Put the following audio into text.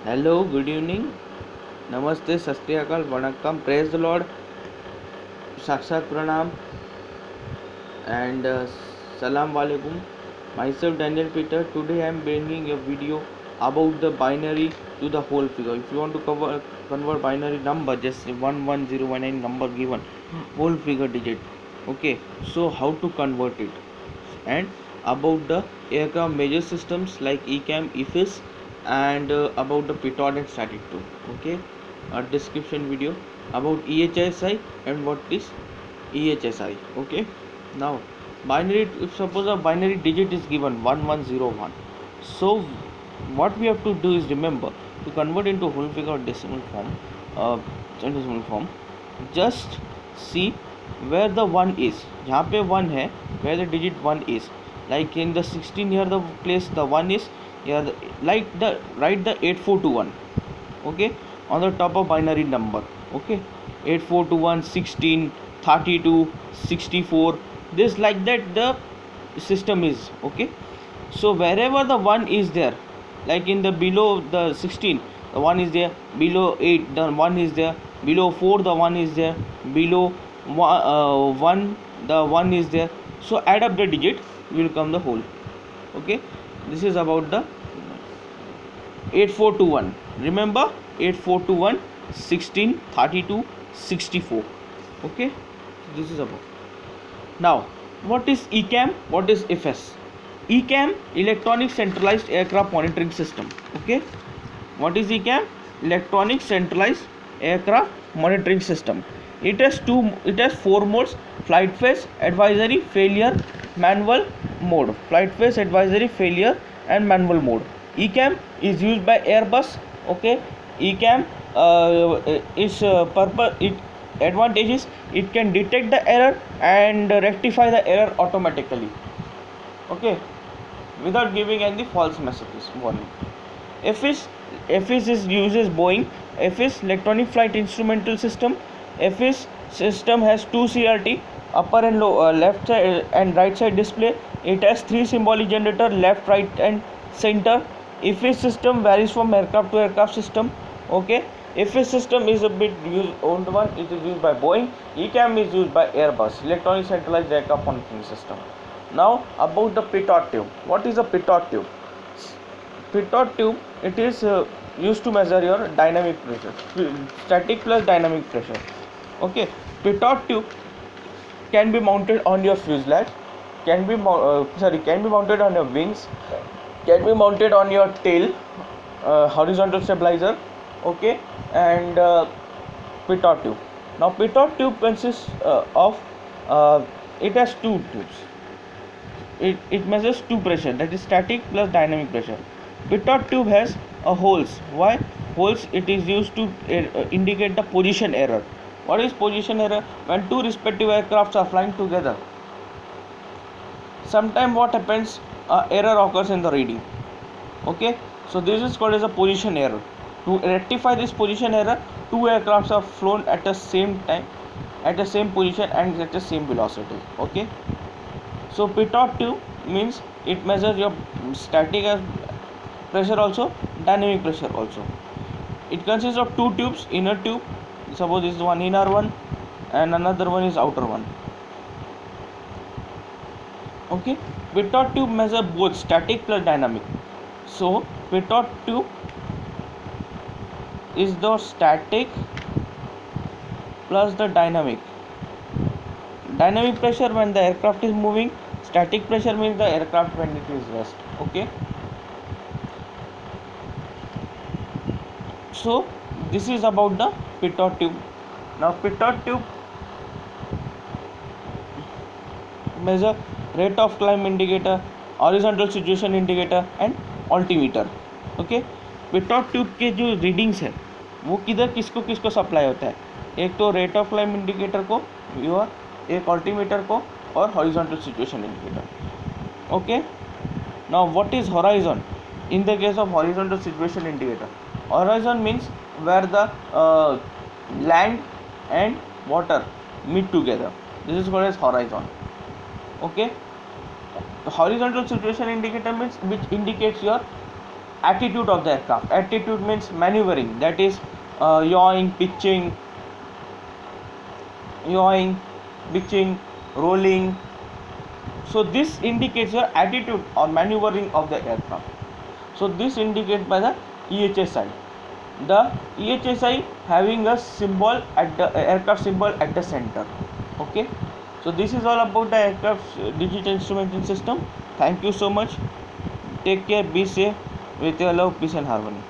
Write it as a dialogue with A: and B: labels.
A: Hello, good evening, नमस्ते, सत श्री अकाल, वणक्कम, प्रेज द लॉर्ड, साक्षात प्रणाम and salam alaikum. Myself Daniel Peter. Today I am bringing a video about the binary to the whole figure. If you want to convert binary number, just 11019 number given whole figure digit. Okay, so how to convert it, and about the aircraft major systems like ECAM, EFIS, and about the petard and static too. Okay, a description video about EHSI and what is EHSI. Okay, now binary, if suppose a binary digit is given 1101, so what we have to do is, remember, to convert into whole figure or decimal form, just see where the 1 is. जहाँ पे 1 है, where the digit 1 is, like in the 16 here the place the 1 is, here the, like the write the 8421, okay, on the top of binary number. Okay, 8421, 16, 32, 64, this like that the system is. Okay, so wherever the 1 is there, like in the below the 16 the 1 is there, below 8 the 1 is there, below 4 the 1 is there, below 1 the 1 is there, so add up the digit, will come the whole. Okay, this is about the 8421. Remember, 8421, 16, 32, 64. Okay, this is about. Now, what is ECAM? What is IFS? ECAM, Electronic Centralized Aircraft Monitoring System. Okay, what is ECAM? Electronic Centralized Aircraft Monitoring System. It has four modes: flight phase, advisory, failure, manual mode. Flight phase, advisory, failure, and manual mode. ECAM is used by Airbus. Okay, ECAM is purpose. It advantage is it can detect the error and rectify the error automatically. Okay, without giving any false messages warning. FIS uses Boeing. FIS, Electronic Flight Instrumental System. FIS system has two CRT, upper and low, left side and right side display. It has three symbolic generator, left, right, and center. IFIS system varies from aircraft to aircraft system. Okay, IFIS system is a bit old one. It is used by Boeing. ECAM is used by Airbus, Electronic Centralized Aircraft Monitoring System. Now about the petard tube. What is a petard tube? Petard tube, it is used to measure your dynamic pressure, static plus dynamic pressure. Okay, petard tube can be mounted on your fuselage, can be mounted on your wings, can be mounted on your tail, horizontal stabilizer. Okay, and petard tube. Now petard tube consists of it has two tubes. It measures two pressure, that is static plus dynamic pressure. Petard tube has a holes. Why holes? It is used to indicate the position error. What is position error? When two respective aircrafts are flying together, sometime what happens, error occurs in the reading. Okay, so this is called as a position error. To rectify this position error, two aircrafts are flown at the same time, at the same position and at the same velocity. Okay, so petard tube means it measures your static pressure also, dynamic pressure also. It consists of two tubes, inner tube, suppose this is one inner one and another one is outer one. Okay, petard tube measure both static plus dynamic. So petard tube is the static plus the dynamic. Dynamic pressure when the aircraft is moving, static pressure means the aircraft when it is rest. Okay, so this is about the petard tube. Now petard tube measure rate of climb indicator, horizontal situation indicator and altimeter. Okay, petard tube के जो readings है वो किधर किसको किसको supply होता है? एक तो रेट ऑफ क्लाइम इंडिकेटर को, एक अल्टीमीटर को और horizontal situation indicator. Okay, now what is horizon? In the case of horizontal situation indicator, horizon means where the land and water meet together. This is called as horizon. Okay, the horizontal situation indicator means which indicates your attitude of the aircraft. Attitude means maneuvering, that is yawing, pitching, rolling. So this indicates your attitude or maneuvering of the aircraft. So this indicated by the EHSI. The EHSI having a symbol at the aircraft symbol at the center. Okay. So this is all about the aircraft digital instrumentation system. Thank you so much. Take care. Be safe. With your love, peace and harmony.